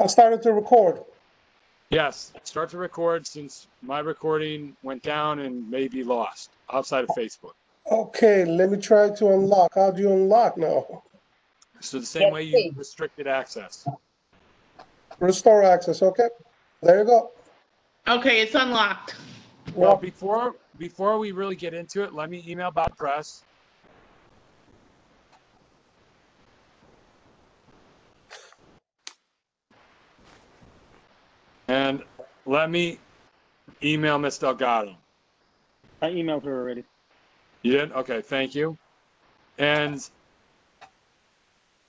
I started to record. Yes, start to record since my recording went down and may be lost outside of Facebook. Okay, let me try to unlock. How do you unlock now? So the same way you restricted access. Restore access, okay. There you go. Okay, it's unlocked. Well, before we really get into it, let me email Bob Press. And let me email Ms. Delgado. I emailed her already. You did? Okay, thank you. And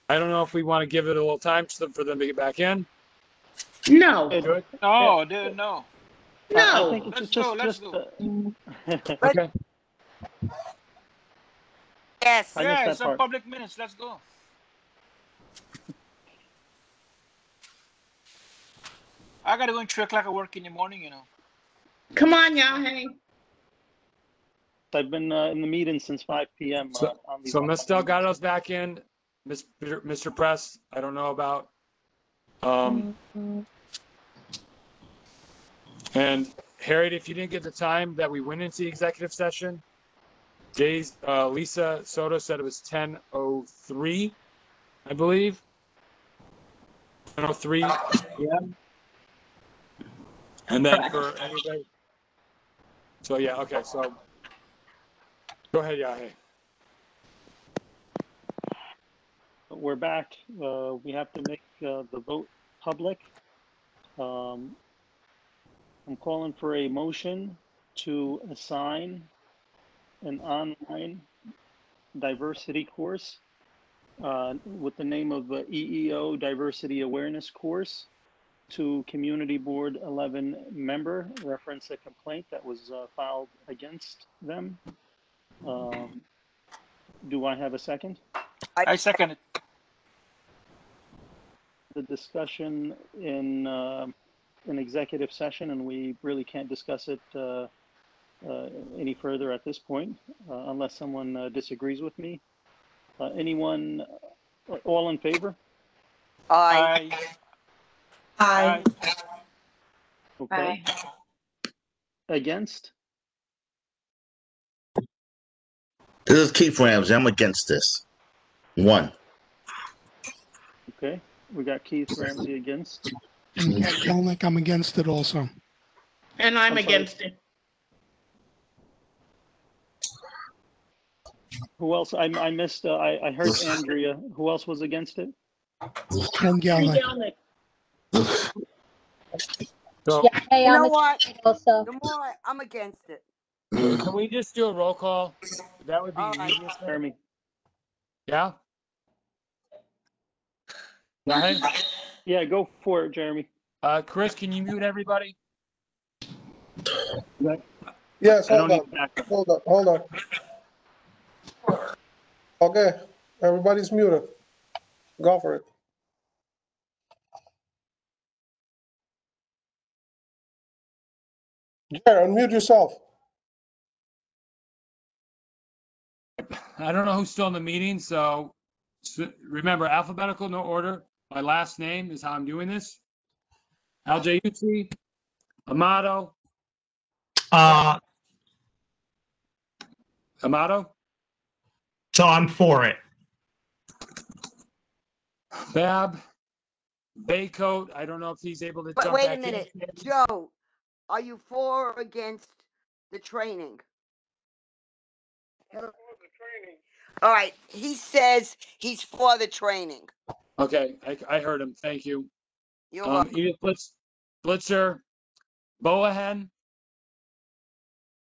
I don't know if we want to give it a little time for them to get back in. No. Good. No, dude, no. No. I think it's Let's go. Okay. Yes. I missed Yeah, that it's on part. public minutes. Let's go. I gotta go and 3 o'clock at work in the morning, you know. Come on, y'all. Hey. I've been in the meeting since 5 p.m. on these So Ms. upcoming Delgado's back in. Mr. Press, I don't know about. And Harriet, if you didn't get the time that we went into the executive session, Lisa Soto said it was 10:03, I believe. 10:03 p.m. And then for anybody. So yeah, okay. So go ahead, Yahe. We're back. We have to make the vote public. I'm calling for a motion to assign an online diversity course with the name of EEO Diversity Awareness Course to Community Board 11 member, reference a complaint that was filed against them. Do I have a second? I second it. The discussion in an executive session, and we really can't discuss it any further at this point, unless someone disagrees with me. Anyone, all in favor? Aye. Aye. Okay. Against? This is Keith Ramsey. I'm against this. 1. Okay. We got Keith Ramsey against. And Ken Kelnick, I'm against it also. And I'm I'm sorry. against it. Who else? I missed. I heard Andrea. Who else was against it? Ken Kelnick. So Yeah, hey, You I'm know what? also. The more I'm against it. can we just do a roll call? That would be All right. easiest. thing. Jeremy. Yeah. Yahe? Yeah, go for it, Jeremy. Chris, can you mute everybody? Yes, I hold don't on. need backup. Hold on. Okay, everybody's muted. Go for it. Jared, unmute yourself. I don't know who's still in the meeting, so remember, alphabetical, no order. My last name is how I'm doing this. Aljayuti, Amato, Amato, So I'm for it. Bab, Baycoat. I don't know if he's able to But jump wait back a minute. in. Joe, are you for or against the training? All right. He says he's for the training. Okay, I heard him. Thank you. You're welcome. Edith Blitzer, Boahen,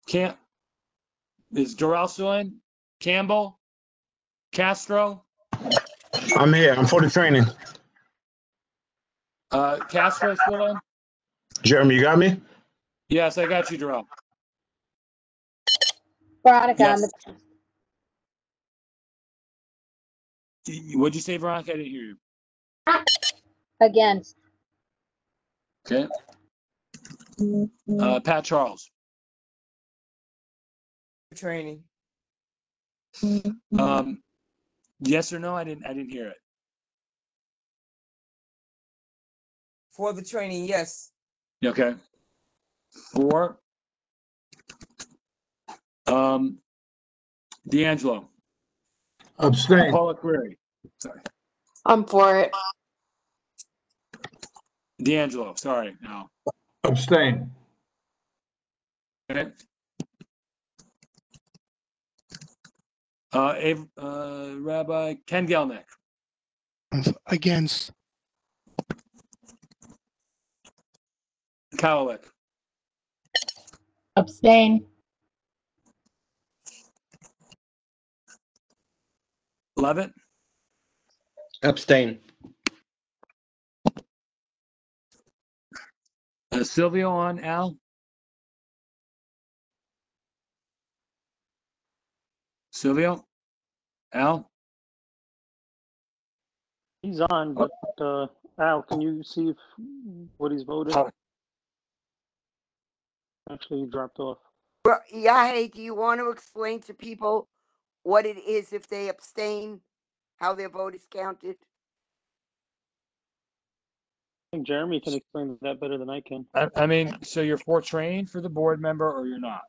is Dorel still in? Campbell, Castro, I'm here. I'm for the training. Castro still in? Jeremy, you got me? Yes, I got you, Dorel. Veronica, Yes. What'd you say, Veronica? I didn't hear you. against. Okay. Pat Charles. Training. Yes or no? I didn't hear it. For the training, yes. Okay. 4. D'Angelo. Abstain. Paula Query. Sorry. I'm for it. D'Angelo, sorry, now. Abstain. Okay. Rabbi Ken Gelnick. Against. Kowalik. Abstain. Levitt. Abstain. Silvio on Al. Silvio? Al? He's on, but Al, can you see what he's voted? Oh. Actually, he dropped off. Well, Yahe, do you want to explain to people what it is if they abstain, how their vote is counted? I think Jeremy can explain that better than I can. I mean, so you're for training for the board member or you're not?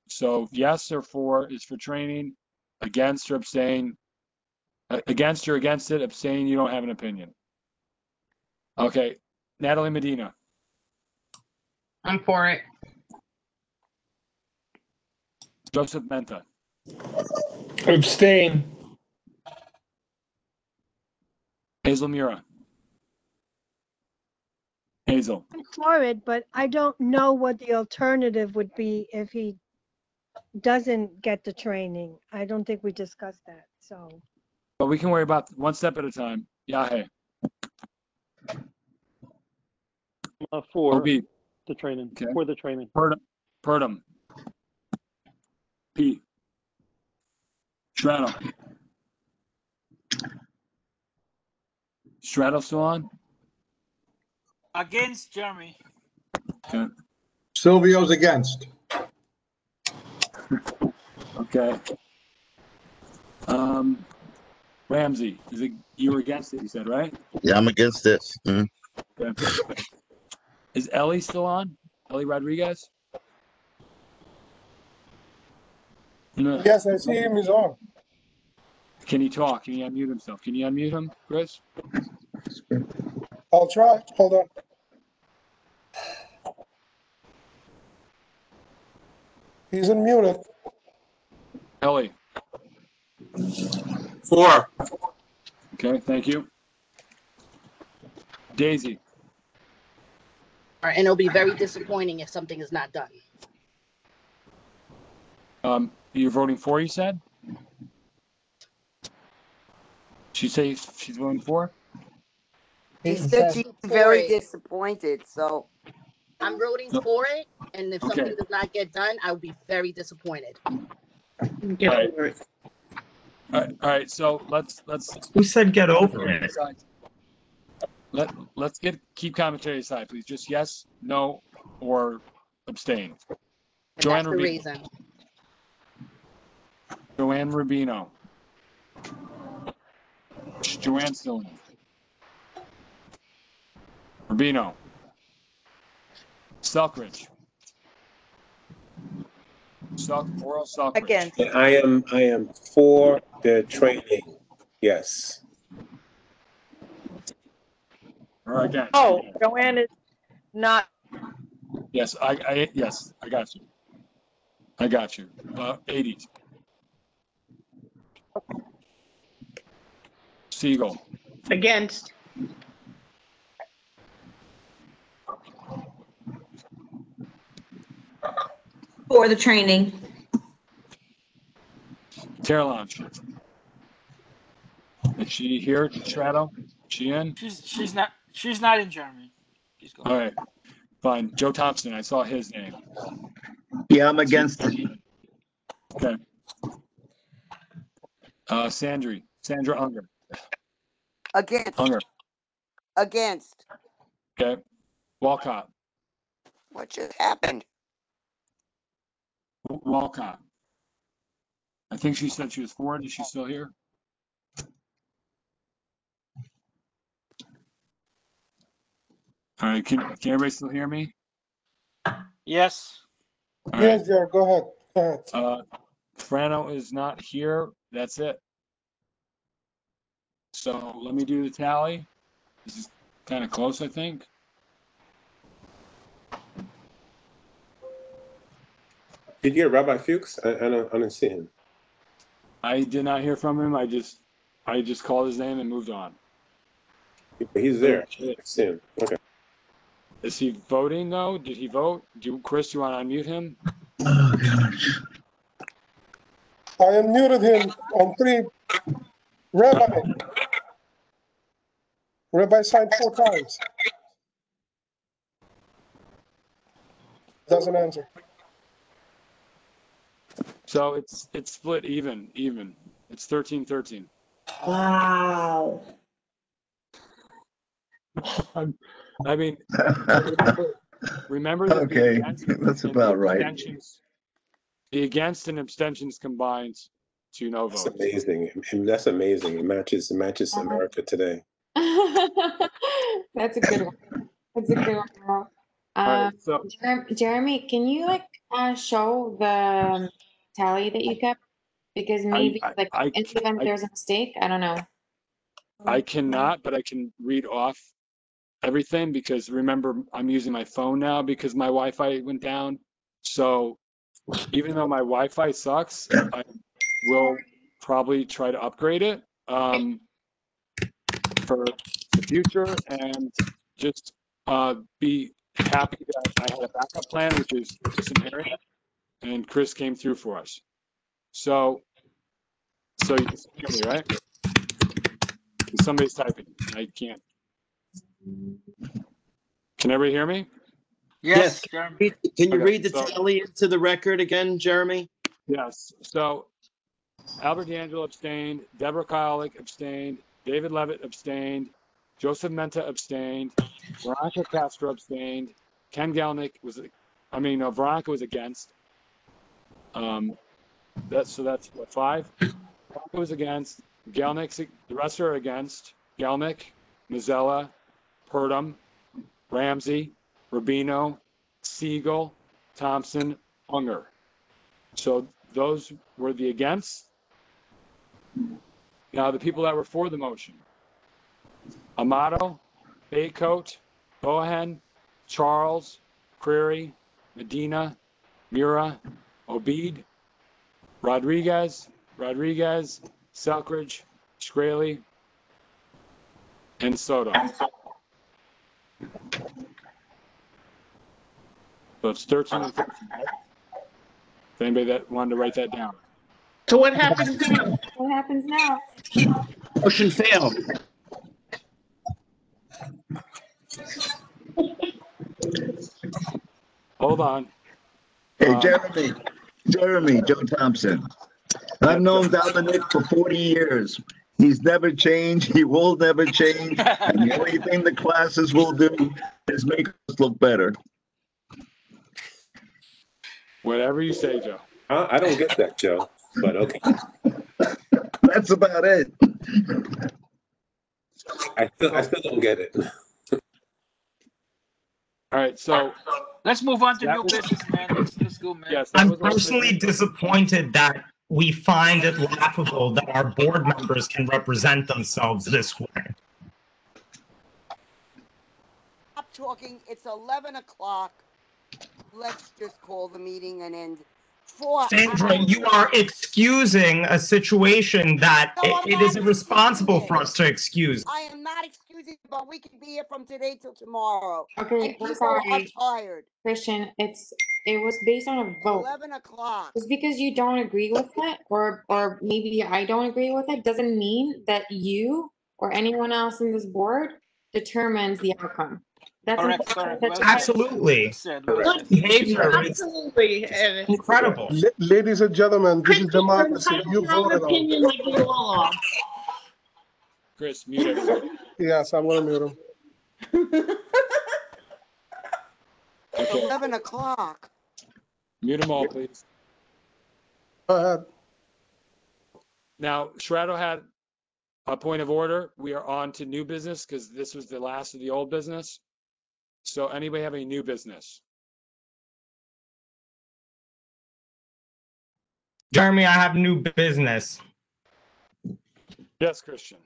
So yes or for is for training, against or abstain. Against or against it, abstain, you don't have an opinion. Okay, Natalie Medina. I'm for it. Joseph Menta. Abstain. Hazel Mura. Hazel. I'm for it, but I don't know what the alternative would be if he doesn't get the training. I don't think we discussed that, so. But we can worry about one step at a time. Yahe. For OB. the training. Okay. For the training. Purdom. P. Strato. Strato still on? Against Jeremy. Okay. Silvio's against. Okay. Ramsey, you were against it, you said, right? Yeah, I'm against this. Okay. Is Ellie still on? Ellie Rodriguez? No. Yes, I see him is on. Can he talk? Can he unmute himself? Can you unmute him, Chris? I'll try. Hold on. He's unmuted. Ellie. 4. Okay, thank you. Daisy. And it'll be very disappointing if something is not done. You're voting for, you said? She says she's voting for? She said she's very disappointed, so. I'm voting for it, and if something Okay. does not get done, I will be very disappointed. Get Right. over it. All right, so let's Who said get over it? let's keep commentary aside, please. Just yes, no, or abstain. And Joanne that's the Rubino. reason. Joanne Rubino. Joanne still in. Rubino. Selkridge. Oral Selkridge. Against. I am for the training. Yes. Or against. Oh, Joanne is not. Yes, yes, I got you. I got you. 80s. Siegel. Against. For the training. Terrelon. Is she here, Strato? She in? She's not in Jeremy. Please go. All right, fine. Joe Thompson, I saw his name. Yeah, I'm against it. Okay. Sandra Unger. Against. Unger. Against. Okay. Walcott. What just happened? Walcott. I think she said she was for it. Is she still here? All right, can everybody still hear me? Yes. All right. Yes, Jared, go ahead. Go ahead. Frano is not here. That's it. So let me do the tally. This is kind of close, I think. Did you get Rabbi Fuchs? I don't see him. I did not hear from him. I just called his name and moved on. He's there. I see him. Okay. Is he voting though? Did he vote? Chris, you want to unmute him? Oh, gosh. I unmuted him on 3. Rabbi signed 4 times. Doesn't answer. So it's split even. It's 13-13. Wow. I mean, remember that Okay, the against that's and about the right. abstentions, the against and abstentions combined to no That's votes. amazing. And that's amazing. It matches America today. That's a good one. That's a good one. Earl. All right, so Jeremy, can you show the tally that you kept? Because maybe in the event there's a mistake, I don't know. I cannot, but I can read off everything because remember, I'm using my phone now because my Wi-Fi went down. So even though my Wi-Fi sucks, I will probably try to upgrade it for the future and just be happy that I had a backup plan, which is this area, and Chris came through for us. So you can hear me, right? Somebody's typing. I can't. Can everybody hear me? Yes, Jeremy. Can you Okay, read the so- tally into the record again, Jeremy? Yes. So Albert D'Angelo abstained, Deborah Kyle abstained, David Levitt abstained, Joseph Menta abstained, Veronica Castro abstained, Ken Gelnick Veronica was against. That's what, 5? Veronica was against. Gelnick, the rest are against. Gelnick, Mazzella, Purdom, Ramsey, Rubino, Siegel, Thompson, Unger. So those were the against. Now the people that were for the motion: Amato, Baycoat, Bohan, Charles, Creary, Medina, Mura, Obeid, Rodriguez, Selkridge, Scraley, and Soto. So it's 13 and 13. Right? If anybody that wanted to write that down. So what happens now? What happens now? Motion failed. Hold on. Hey, Jeremy, Joe Thompson. I've known Dominic for 40 years. He's never changed. He will never change. And the only thing the classes will do is make us look better. Whatever you say, Joe. I don't get that, Joe, but okay. That's about it. I still don't get it. All right, so Let's move on to new business, man. Let's go, man. yes, I'm personally disappointed that we find it laughable that our board members can represent themselves this way. Stop talking. It's 11 o'clock. Let's just call the meeting and end. 4 Sandra, hours. you are excusing a situation that No, I'm it not is irresponsible excusing for us to excuse. I am not excusing, but we can be here from today till tomorrow. Okay, And I'm people are sorry, tired. Christian. It was based on a vote. 11 o'clock. Just because you don't agree with it, or maybe I don't agree with it, doesn't mean that you or anyone else in this board determines the outcome. That's Correct. Well Absolutely. said. Good behavior is Absolutely. And incredible. Ladies and gentlemen, this is Christians are democracy. entitled You to their own voted on opinion like you all are. Chris, mute everybody. Yes, I'm going to mute him. It's 11 o'clock. Mute them all, please. Go ahead. Now, Shrado had a point of order. We are on to new business because this was the last of the old business. So anybody have any new business? Jeremy, I have new business. Yes, Christian.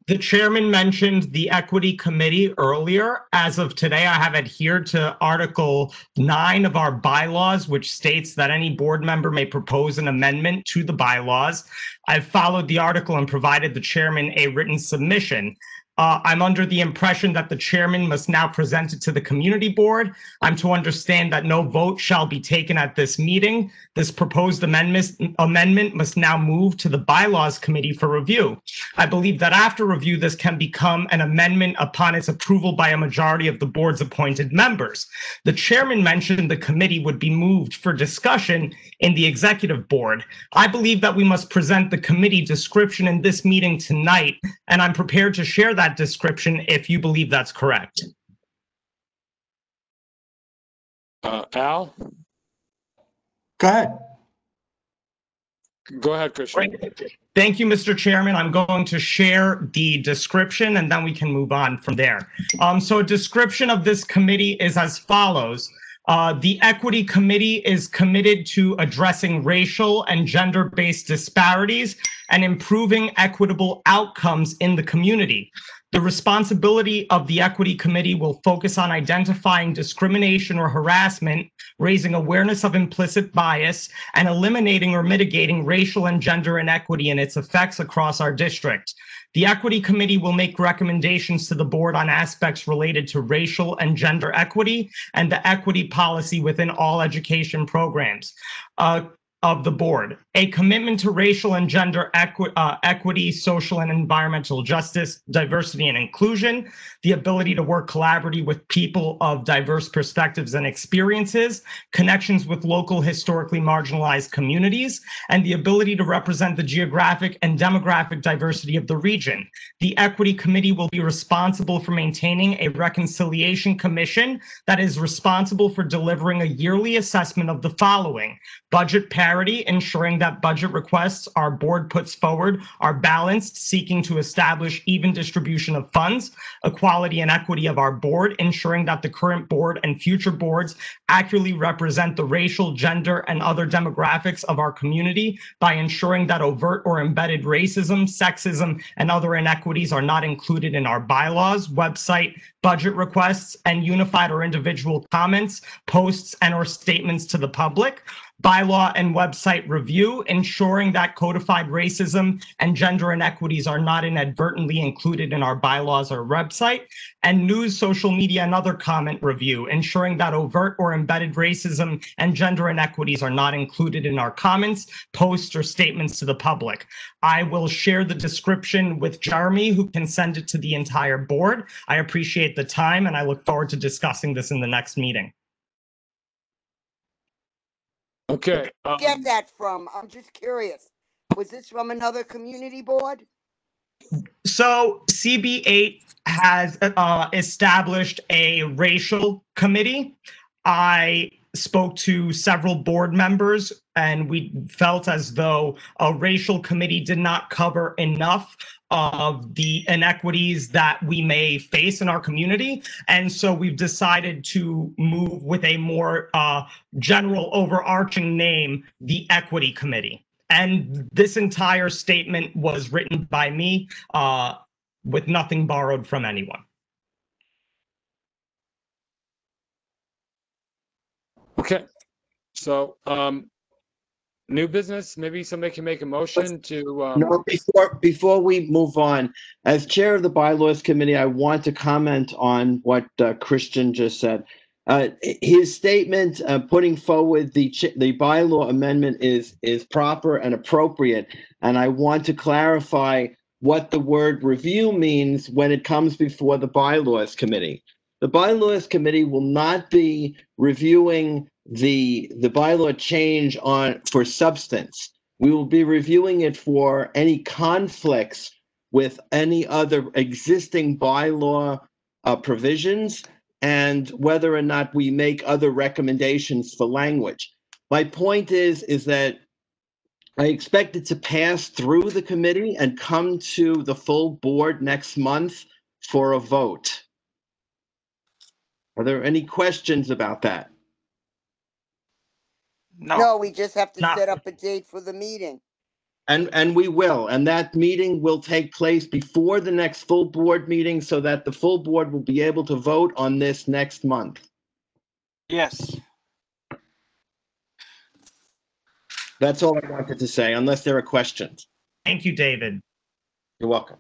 The chairman mentioned the equity committee earlier. As of today, I have adhered to Article 9 of our bylaws, which states that any board member may propose an amendment to the bylaws. I've followed the article and provided the chairman a written submission. I'm under the impression that the chairman must now present it to the community board. I'm to understand that no vote shall be taken at this meeting. This proposed amendment must now move to the bylaws committee for review. I believe that after review, this can become an amendment upon its approval by a majority of the board's appointed members. The chairman mentioned the committee would be moved for discussion in the executive board. I believe that we must present the committee description in this meeting tonight, and I'm prepared to share that description if you believe that's correct. Al? Go ahead. Go ahead, Christian. Thank you, Mr. Chairman. I'm going to share the description and then we can move on from there. So a description of this committee is as follows. The Equity Committee is committed to addressing racial and gender-based disparities and improving equitable outcomes in the community. The responsibility of the Equity Committee will focus on identifying discrimination or harassment, raising awareness of implicit bias, and eliminating or mitigating racial and gender inequity and its effects across our district. The Equity Committee will make recommendations to the board on aspects related to racial and gender equity and the equity policy within all education programs of the board. A commitment to racial and gender equity, social and environmental justice, diversity and inclusion, the ability to work collaboratively with people of diverse perspectives and experiences, connections with local historically marginalized communities, and the ability to represent the geographic and demographic diversity of the region. The Equity Committee will be responsible for maintaining a reconciliation commission that is responsible for delivering a yearly assessment of the following: budget parity, ensuring that budget requests our board puts forward are balanced, seeking to establish even distribution of funds, equality and equity of our board, ensuring that the current board and future boards accurately represent the racial, gender, and other demographics of our community by ensuring that overt or embedded racism, sexism, and other inequities are not included in our bylaws, website, budget requests, and unified or individual comments, posts, and or statements to the public. Bylaw and website review, ensuring that codified racism and gender inequities are not inadvertently included in our bylaws or website. And news, social media, and other comment review, ensuring that overt or embedded racism and gender inequities are not included in our comments, posts, or statements to the public. I will share the description with Jeremy, who can send it to the entire board. I appreciate the time, and I look forward to discussing this in the next meeting. Okay. Get that from? I'm just curious. Was this from another community board? So CB8 has established a racial committee. I spoke to several board members and we felt as though a racial committee did not cover enough of the inequities that we may face in our community. And so we've decided to move with a more general overarching name, the Equity Committee. And this entire statement was written by me with nothing borrowed from anyone. Okay. So, new business, maybe somebody can make a motion to, No, before we move on, as chair of the bylaws committee, I want to comment on what Christian just said. His statement putting forward the bylaw amendment is proper and appropriate, and I want to clarify what the word review means when it comes before the bylaws committee. The bylaws committee will not be reviewing the bylaw change for substance. We will be reviewing it for any conflicts with any other existing bylaw provisions and whether or not we make other recommendations for language. My point is that I expect it to pass through the committee and come to the full board next month for a vote. Are there any questions about that? No, we just have to No. set up a date for the meeting. And we will, and that meeting will take place before the next full board meeting so that the full board will be able to vote on this next month. Yes. That's all I wanted to say, unless there are questions. Thank you, David. You're welcome.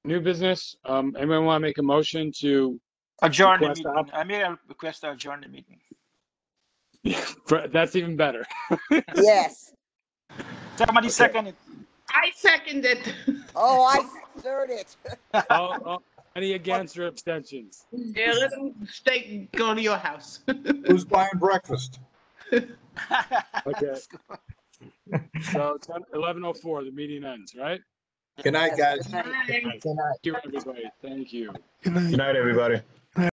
New business, anyone want to make a motion to, Adjourn the Request meeting. I may request to adjourn the meeting. that's even better. Yes. Somebody Okay. second it. I second it. Oh, I third it. Any against or abstentions? Yeah, let them go to your house. Who's buying breakfast? Okay. So 11:04, the meeting ends, right? Good night, guys. Good night. Thank you, everybody. Thank you. Good night. Good night, everybody.